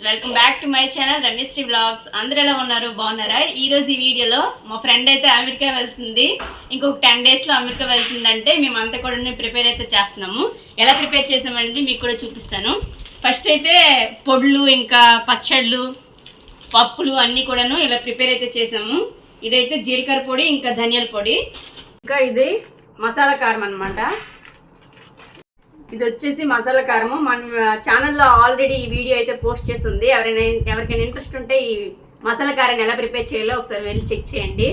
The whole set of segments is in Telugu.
Welcome back to my channel Rameshri blogs. అందరూ ఎలా ఉన్నారు? బాగున్నారా? ఈరోజు ఈ వీడియోలో మా ఫ్రెండ్ అయితే అమెరికా వెళ్తుంది. ఇంకొక 10 డేస్లో అమెరికా వెళ్తుందంటే మేమంతా కూడా ప్రిపేర్ అయితే చేస్తున్నాము. ఎలా ప్రిపేర్ చేసామనేది మీకు కూడా చూపిస్తాను. ఫస్ట్ అయితే పొడులు, ఇంకా పచ్చళ్ళు, పప్పులు అన్నీ కూడాను ఇలా ప్రిపేర్ అయితే చేసాము. ఇదైతే జీలకర్ర పొడి, ఇంకా ధనియాల పొడి, ఇంకా ఇది మసాలా కారం అన్నమాట. ఇది వచ్చేసి మసాలా కారము. మన ఛానల్లో ఆల్రెడీ ఈ వీడియో అయితే పోస్ట్ చేసి ఉంది. ఎవరికైనా ఇంట్రెస్ట్ ఉంటే ఈ మసాలా కారాన్ని ఎలా ప్రిపేర్ చేయాలో ఒకసారి వెళ్ళి చెక్ చేయండి.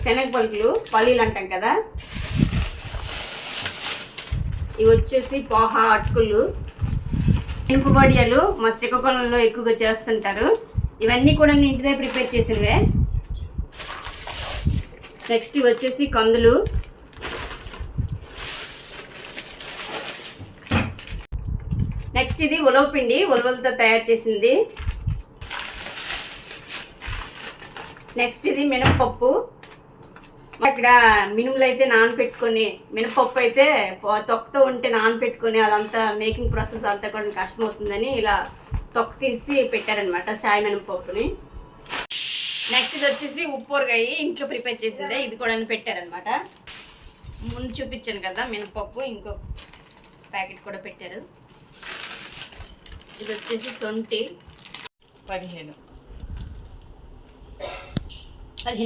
శనగ పలుకులు, పల్లీలు అంటాం కదా, ఇవి వచ్చేసి పోహా అటుకులు, ఇనుపు వడియాలు మా శ్రీకాకుళంలో ఎక్కువగా చేస్తుంటారు. ఇవన్నీ కూడా నేను ఇంటి దగ్గర ప్రిపేర్ చేసినవే. నెక్స్ట్ ఇవి వచ్చేసి కందులు, నెక్స్ట్ ఇది ఉలవపిండి, ఉలవలతో తయారు చేసింది. నెక్స్ట్ ఇది మినపప్పు. అక్కడ మినుములు అయితే నానపెట్టుకొని, మినపప్పు అయితే తొక్కతో ఉంటే నానపెట్టుకొని అదంతా మేకింగ్ ప్రాసెస్ అంతా కూడా కష్టమవుతుందని ఇలా తొక్క తీసి పెట్టారనమాట చాయ్ మినపప్పుని. నెక్స్ట్ ఇది వచ్చేసి ఉప్పూరగాయ, ఇంట్లో ప్రిపేర్ చేసిందే, ఇది కూడా పెట్టారనమాట. ముందు చూపించాను కదా మినపప్పు, ఇంకో ప్యాకెట్ కూడా పెట్టారు. ఇది వచ్చేసి సొంటి 15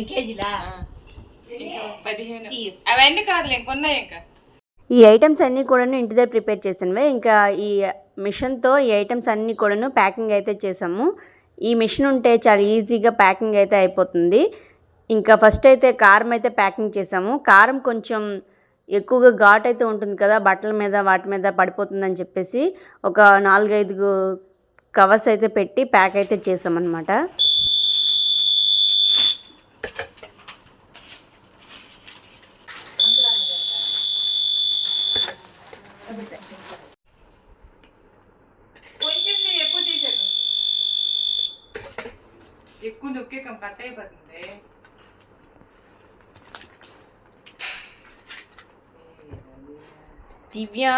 కేజీలా, 15 అవన్నీ కాదులే కొన్నాయి. ఇంకా ఈ ఐటమ్స్ అన్నీ కూడాను ఇంటి దగ్గర ప్రిపేర్ చేసినవే. ఇంకా ఈ మిషన్తో ఈ ఐటమ్స్ అన్నీ కూడాను ప్యాకింగ్ అయితే చేసాము. ఈ మిషన్ ఉంటే చాలా ఈజీగా ప్యాకింగ్ అయితే అయిపోతుంది. ఇంకా ఫస్ట్ అయితే కారం అయితే ప్యాకింగ్ చేసాము. కారం కొంచెం ఎక్కువగా ఘాట్ అయితే ఉంటుంది కదా, బట్టల మీద వాటి మీద పడిపోతుందని చెప్పేసి ఒక 4-5 కవర్స్ అయితే పెట్టి ప్యాక్ అయితే చేసామన్నమాట. ఎక్కువ నొక్కే కట్ అయిపోతుంది. దివ్య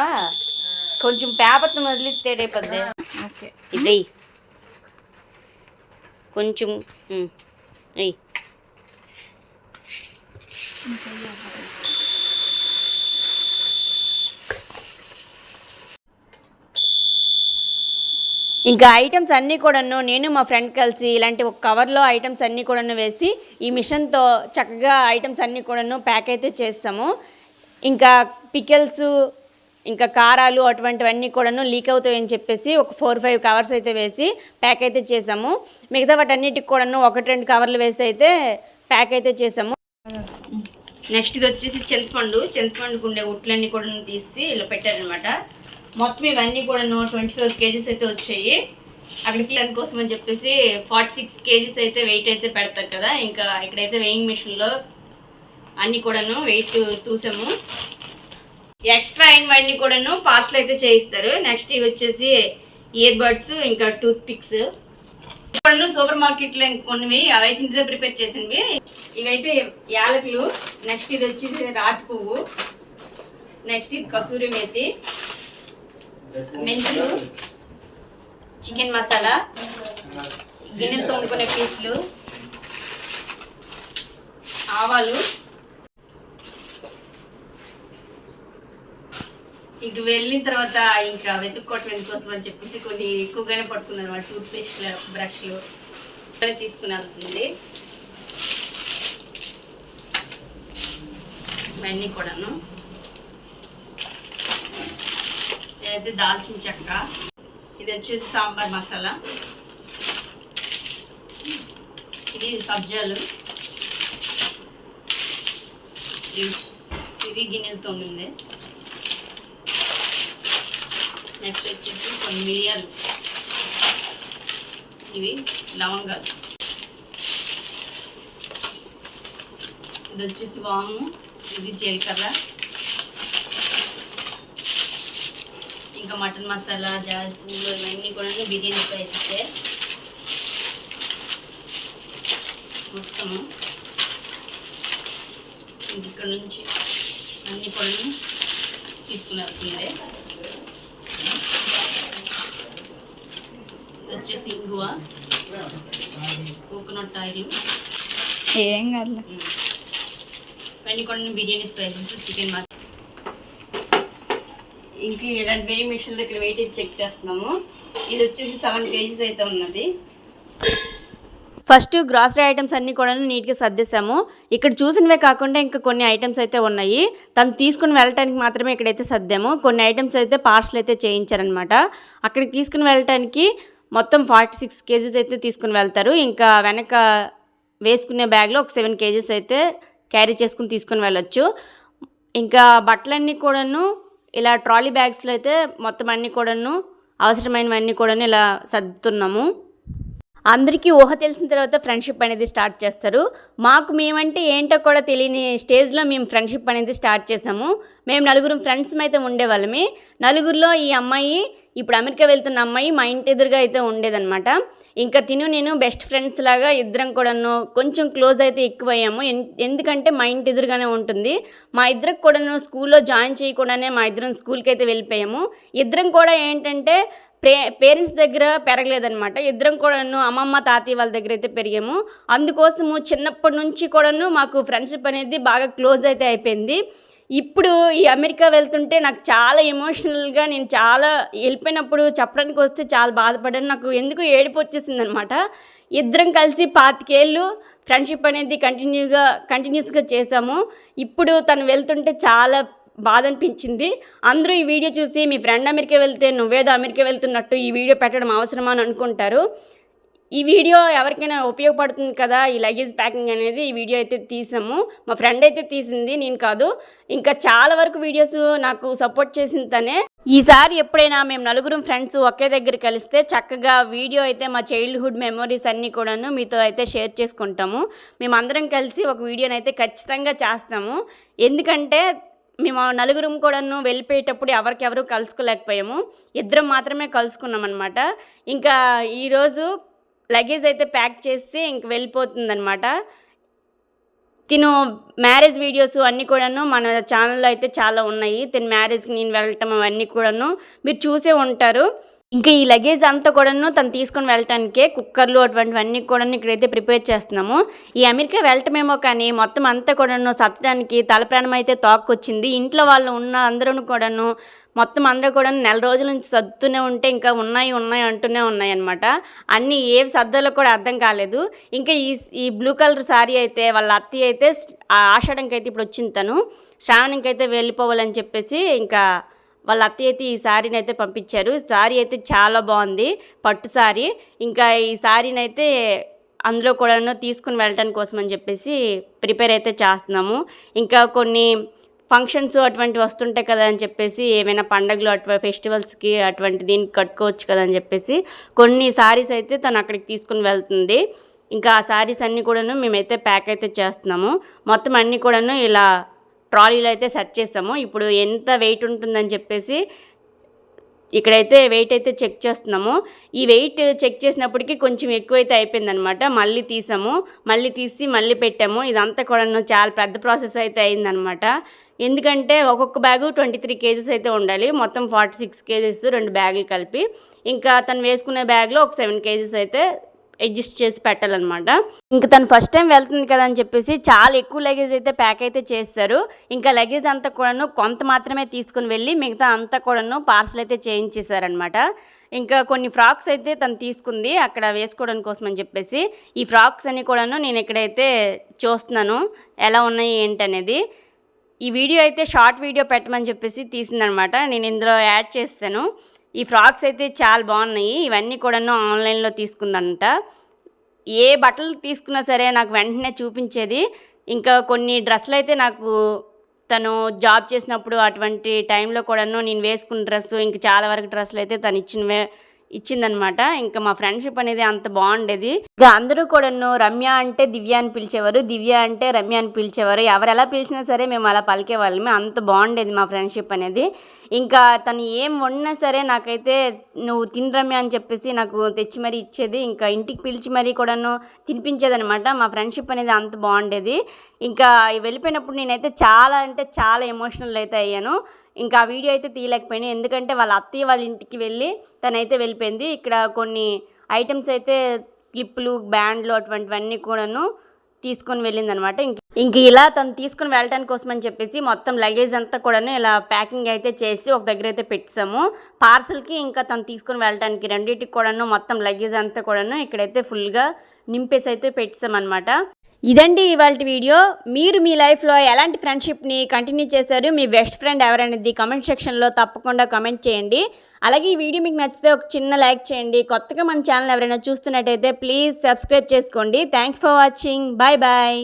కొంచెం పేపర్తో వదిలితే అయిపోద్ది. ఓకే, ఇప్పుడు కొంచెం ఇంకా ఐటమ్స్ అన్నీ కూడాను నేను మా ఫ్రెండ్ కలిసి ఇలాంటి ఒక కవర్లో ఐటమ్స్ అన్నీ కూడాను వేసి ఈ మిషన్తో చక్కగా ఐటమ్స్ అన్నీ కూడాను ప్యాక్ అయితే చేస్తాము. ఇంకా పికిల్స్, ఇంకా కారాలు అటువంటివన్నీ కూడాను లీక్ అవుతాయని చెప్పేసి ఒక 4-5 కవర్స్ అయితే వేసి ప్యాక్ అయితే చేసాము. మిగతా వాటన్నిటికి కూడాను 1-2 కవర్లు వేసి అయితే ప్యాక్ అయితే చేసాము. నెక్స్ట్ ఇది వచ్చేసి చింతపండుకు ఉండే ఉట్లన్నీ కూడా తీసి ఇలా పెట్టారనమాట. మొత్తం ఇవన్నీ కూడా 25 కేజీస్ అయితే వచ్చాయి. అక్కడికి దానికోసం అని చెప్పేసి 46 కేజీస్ అయితే వెయిట్ అయితే పెడతారు కదా. ఇంకా ఇక్కడైతే వెయింగ్ మిషన్లో అన్నీ కూడాను వెయిట్ చూసాము. ఎక్స్ట్రా అయినవన్నీ కూడాను పాస్ట్లో అయితే చేయిస్తారు. నెక్స్ట్ ఇవి వచ్చేసి ఇయర్ బడ్స్, ఇంకా టూత్ పిక్స్ కూడాను సూపర్ మార్కెట్లో కొన్నవి, అవైతే ఇంటితో ప్రిపేర్ చేసినవి. ఇవైతే యాలకులు, నెక్స్ట్ ఇది వచ్చేసి రాతి పువ్వు, నెక్స్ట్ ఇది కసూరి మేతి, మెంతులు, చికెన్ మసాలా, గిన్నెలు తోముకునే పీసులు, ఆవాలు. ఇంక వెళ్ళిన తర్వాత ఇంకా వెతుక్కోవటం ఎందుకోసం అని చెప్పేసి కొన్ని ఎక్కువగానే పట్టుకున్నాను అనమాట. టూత్ పేస్ట్లు, బ్రష్లు తీసుకుని వెళ్తుంది. ఇవన్నీ కూడాను. ఇదైతే దాల్చిన చెక్క, ఇది వచ్చేసి సాంబార్ మసాలా, ఇది సబ్జాలు, ఇది గిన్నెలతో ఉంది. నెక్స్ట్ వచ్చేసి కొన్ని మిరియాలు, ఇవి లవంగాలు, ఇది వచ్చేసి వాము, ఇది జీలకర్ర, ఇంకా మటన్ మసాలా, జాజ్ పువ్వులు, ఇవన్నీ కూడా బిర్యానీ స్పైసెస్ మొత్తము. ఇక్కడ నుంచి అన్నీ కూడా తీసుకుని వెళ్తుంది. వచ్చేసి ఇంగువ, కోకోనట్ ఆయిల్, ఏం కాదు. ఇవన్నీ కొన్ని బిర్యానీ స్పైసెస్, చికెన్ మసాలా. ఇంక ఇలాంటి వెయిట్ మిషన్ దగ్గర వెయిట్ చెక్ చేస్తున్నాము. ఇది వచ్చేసి 7 kgs అయితే ఉన్నది. ఫస్ట్ గ్రాసరీ ఐటమ్స్ అన్నీ కూడా నీట్గా సర్దేశాము. ఇక్కడ చూసినవే కాకుండా ఇంకా కొన్ని ఐటమ్స్ అయితే ఉన్నాయి. తను తీసుకుని వెళ్ళటానికి మాత్రమే ఇక్కడైతే సర్దాము. కొన్ని ఐటమ్స్ అయితే పార్సల్ అయితే చేయించారనమాట. అక్కడికి తీసుకుని వెళ్ళటానికి మొత్తం 46 kgs అయితే తీసుకుని వెళ్తారు. ఇంకా వెనక వేసుకునే బ్యాగ్లో ఒక 7 kgs అయితే క్యారీ చేసుకుని తీసుకుని వెళ్ళొచ్చు. ఇంకా బట్టలన్నీ కూడాను ఇలా ట్రాలీ బ్యాగ్స్లో అయితే మొత్తం అన్నీ కూడాను అవసరమైనవన్నీ కూడాను ఇలా సర్దుతున్నాము. అందరికీ ఊహ తెలిసిన తర్వాత ఫ్రెండ్షిప్ అనేది స్టార్ట్ చేస్తారు. మాకు మేమంటే ఏంటో కూడా తెలియని స్టేజ్లో మేము ఫ్రెండ్షిప్ అనేది స్టార్ట్ చేసాము. మేము 4 ఫ్రెండ్స్ అయితే ఉండేవాళ్ళమి. 4లో ఈ అమ్మాయి, ఇప్పుడు అమెరికా వెళ్తున్న అమ్మాయి మా ఇంటి ఎదురుగా అయితే ఉండేదన్నమాట. ఇంకా నేను బెస్ట్ ఫ్రెండ్స్ లాగా ఇద్దరం కూడాను కొంచెం క్లోజ్ అయితే ఎక్కువయ్యాము. ఎందుకంటే మా ఇంటి ఎదురుగానే ఉంటుంది. మా ఇద్దరికి కూడాను స్కూల్లో జాయిన్ చేయకుండానే మా ఇద్దరం స్కూల్కి అయితే వెళ్ళిపోయాము. ఇద్దరం కూడా ఏంటంటే పేరెంట్స్ దగ్గర పెరగలేదనమాట. ఇద్దరం కూడాను అమ్మమ్మ తాతయ్య వాళ్ళ దగ్గర అయితే పెరిగాము. అందుకోసము చిన్నప్పటి నుంచి కూడాను మాకు ఫ్రెండ్షిప్ అనేది బాగా క్లోజ్ అయితే అయిపోయింది. ఇప్పుడు ఈ అమెరికా వెళ్తుంటే నాకు చాలా ఎమోషనల్గా, నేను చాలా వెళ్ళిపోయినప్పుడు చెప్పడానికి వస్తే చాలా బాధపడ్డాను. నాకు ఎందుకు ఏడుపు వచ్చేసింది అనమాట. ఇద్దరం కలిసి 25 ఏళ్ళు ఫ్రెండ్షిప్ అనేది కంటిన్యూస్గా చేసాము. ఇప్పుడు తను వెళ్తుంటే చాలా బాధ అనిపించింది. అందరూ ఈ వీడియో చూసి మీ ఫ్రెండ్ అమెరికా వెళ్తే నువ్వేదో అమెరికా వెళ్తున్నట్టు ఈ వీడియో పెట్టడం అవసరమా అని అనుకుంటారు. ఈ వీడియో ఎవరికైనా ఉపయోగపడుతుంది కదా, ఈ లగేజ్ ప్యాకింగ్ అనేది ఈ వీడియో అయితే తీసాము. మా ఫ్రెండ్ అయితే తీసింది, నేను కాదు. ఇంకా చాలా వరకు వీడియోస్ నాకు సపోర్ట్ చేసింది తనే. ఈసారి ఎప్పుడైనా మేము 4 ఫ్రెండ్స్ ఒకే దగ్గర కలిస్తే చక్కగా వీడియో అయితే మా చైల్డ్హుడ్ మెమరీస్ అన్నీ కూడాను మీతో అయితే షేర్ చేసుకుంటాము. మేమందరం కలిసి ఒక వీడియోని అయితే ఖచ్చితంగా చేస్తాము. ఎందుకంటే మేము 4 కూడాను వెళ్ళిపోయేటప్పుడు ఎవరికెవరు కలుసుకోలేకపోయాము. ఇద్దరం మాత్రమే కలుసుకున్నాం అనమాట. ఇంకా ఈరోజు లగేజ్ అయితే ప్యాక్ చేసి ఇంక వెళ్ళిపోతుందనమాట. తిను మ్యారేజ్ వీడియోస్ అన్నీ కూడాను మన ఛానల్లో అయితే చాలా ఉన్నాయి. తిను మ్యారేజ్కి నేను వెళ్ళటం అవన్నీ కూడాను మీరు చూసే ఉంటారు. ఇంకా ఈ లగేజ్ అంతా కూడాను తను తీసుకొని వెళ్ళటానికే కుక్కర్లు అటువంటివన్నీ కూడా ఇక్కడైతే ప్రిపేర్ చేస్తున్నాము. ఈ అమెరికా వెళ్ళటమేమో కానీ మొత్తం అంతా కూడాను సత్తడానికి తలప్రాణం అయితే తోక్కొచ్చింది. ఇంట్లో వాళ్ళు ఉన్న అందరూ కూడాను మొత్తం అందరూ కూడా 4 రోజుల నుంచి సర్దుతూనే ఉంటే ఇంకా ఉన్నాయి అంటూనే ఉన్నాయన్నమాట. అన్నీ ఏవి సర్దాలో కూడా అర్థం కాలేదు. ఇంకా ఈ బ్లూ కలర్ శారీ అయితే వాళ్ళ అత్తయ్య అయితే ఆషాఢంకి అయితే ఇప్పుడు వచ్చింది. తను శ్రావణంకి అయితే వెళ్ళిపోవాలని చెప్పేసి ఇంకా వాళ్ళ అత్తయ్య అయితే ఈ శారీని అయితే పంపించారు. శారీ అయితే చాలా బాగుంది, పట్టు శారీ. ఇంకా ఈ శారీని అయితే అందులో కూడాను తీసుకుని వెళ్ళటానికి కోసం అని చెప్పేసి ప్రిపేర్ అయితే చేస్తున్నాము. ఇంకా కొన్ని ఫంక్షన్స్ అటువంటివి వస్తుంటాయి కదా అని చెప్పేసి, ఏమైనా పండగలు ఫెస్టివల్స్కి అటువంటి దీనికి కట్టుకోవచ్చు కదా అని చెప్పేసి కొన్ని శారీస్ అయితే తను అక్కడికి తీసుకుని వెళ్తుంది. ఇంకా ఆ శారీస్ అన్నీ కూడాను మేమైతే ప్యాక్ అయితే చేస్తున్నాము. మొత్తం అన్నీ కూడాను ఇలా ట్రాలీలో అయితే సెట్ చేసాము. ఇప్పుడు ఎంత వెయిట్ ఉంటుందని చెప్పేసి ఇక్కడైతే వెయిట్ అయితే చెక్ చేస్తున్నాము. ఈ వెయిట్ చెక్ చేసినప్పటికీ కొంచెం ఎక్కువైతే అయిపోయిందనమాట. మళ్ళీ తీసాము, మళ్ళీ తీసి మళ్ళీ పెట్టాము. ఇదంతా కూడా చాలా పెద్ద ప్రాసెస్ అయితే అయిందనమాట. ఎందుకంటే ఒక్కొక్క బ్యాగు 23 kgs అయితే ఉండాలి. మొత్తం 46 kgs 2 బ్యాగులు కలిపి. ఇంకా తను వేసుకునే బ్యాగ్లో ఒక 7 kgs అయితే అడ్జస్ట్ చేసి పెట్టాలన్నమాట. ఇంకా తను ఫస్ట్ టైం వెళ్తుంది కదా అని చెప్పేసి చాలా ఎక్కువ లగేజ్ అయితే ప్యాక్ అయితే చేస్తారు. ఇంకా లగేజ్ అంతా కూడాను కొంత మాత్రమే తీసుకుని వెళ్ళి మిగతా అంతా కూడాను పార్సల్ అయితే చేయించేశారనమాట. ఇంకా కొన్ని ఫ్రాక్స్ అయితే తను తీసుకుంది అక్కడ వేసుకోవడం కోసం అని చెప్పేసి. ఈ ఫ్రాక్స్ అన్నీ కూడాను నేను ఇక్కడైతే చూస్తున్నాను ఎలా ఉన్నాయి ఏంటనేది. ఈ వీడియో అయితే షార్ట్ వీడియో పెట్టమని చెప్పేసి తీసిందనమాట. నేను ఇందులో యాడ్ చేస్తాను. ఈ ఫ్రాక్స్ అయితే చాలా బాగున్నాయి. ఇవన్నీ కూడాను ఆన్లైన్లో తీసుకుందంట. ఏ బట్టలు తీసుకున్నా సరే నాకు వెంటనే చూపించేది. ఇంకా కొన్ని డ్రెస్సులు అయితే నాకు తను జాబ్ చేసినప్పుడు అటువంటి టైంలో కూడాను నేను వేసుకున్న డ్రెస్సు ఇంకా చాలా వరకు డ్రెస్సులు అయితే తను ఇచ్చిందనమాట. ఇంకా మా ఫ్రెండ్షిప్ అనేది అంత బాగుండేది. ఇంకా అందరూ కూడాను రమ్య అంటే దివ్య అని పిలిచేవారు, దివ్య అంటే రమ్య అని పిలిచేవారు. ఎవరు ఎలా పిలిచినా సరే మేము అలా పలికేవాళ్ళమే. అంత బాగుండేది మా ఫ్రెండ్షిప్ అనేది. ఇంకా తను ఏం వండినా సరే నాకైతే నువ్వు తిని రమ్య అని చెప్పేసి నాకు తెచ్చి మరీ ఇచ్చేది. ఇంకా ఇంటికి పిలిచి మరీ కూడాను తినిపించేదనమాట. మా ఫ్రెండ్షిప్ అనేది అంత బాగుండేది. ఇంకా వెళ్ళిపోయినప్పుడు నేనైతే చాలా అంటే చాలా ఎమోషనల్ అయితే అయ్యాను. ఇంకా ఆ వీడియో అయితే తీయలేకపోయాను. ఎందుకంటే వాళ్ళ అత్తయ్య వాళ్ళ ఇంటికి వెళ్ళి తనైతే వెళ్ళిపోయింది. ఇక్కడ కొన్ని ఐటమ్స్ అయితే క్లిప్పులు, బ్యాండ్లు అటువంటివన్నీ కూడాను తీసుకొని వెళ్ళిందనమాట. ఇంక ఇలా తను తీసుకుని వెళ్ళటానికి కోసం అని చెప్పేసి మొత్తం లగేజ్ అంతా కూడాను ఇలా ప్యాకింగ్ అయితే చేసి ఒక దగ్గర అయితే పెట్టాము. పార్సల్కి ఇంకా తను తీసుకుని వెళ్ళటానికి రెండింటికి కూడాను మొత్తం లగేజ్ అంతా కూడాను ఇక్కడైతే ఫుల్గా నింపేసి అయితే పెట్టామన్నమాట. ఇదండి ఇవాళ వీడియో. మీరు మీ లైఫ్లో ఎలాంటి ఫ్రెండ్షిప్ని కంటిన్యూ చేశారు, మీ బెస్ట్ ఫ్రెండ్ ఎవరనేది కమెంట్ సెక్షన్లో తప్పకుండా కమెంట్ చేయండి. అలాగే ఈ వీడియో మీకు నచ్చితే ఒక చిన్న లైక్ చేయండి. కొత్తగా మన ఛానల్ ఎవరైనా చూస్తున్నట్టయితే ప్లీజ్ సబ్స్క్రైబ్ చేసుకోండి. Thanks for watching. Bye bye.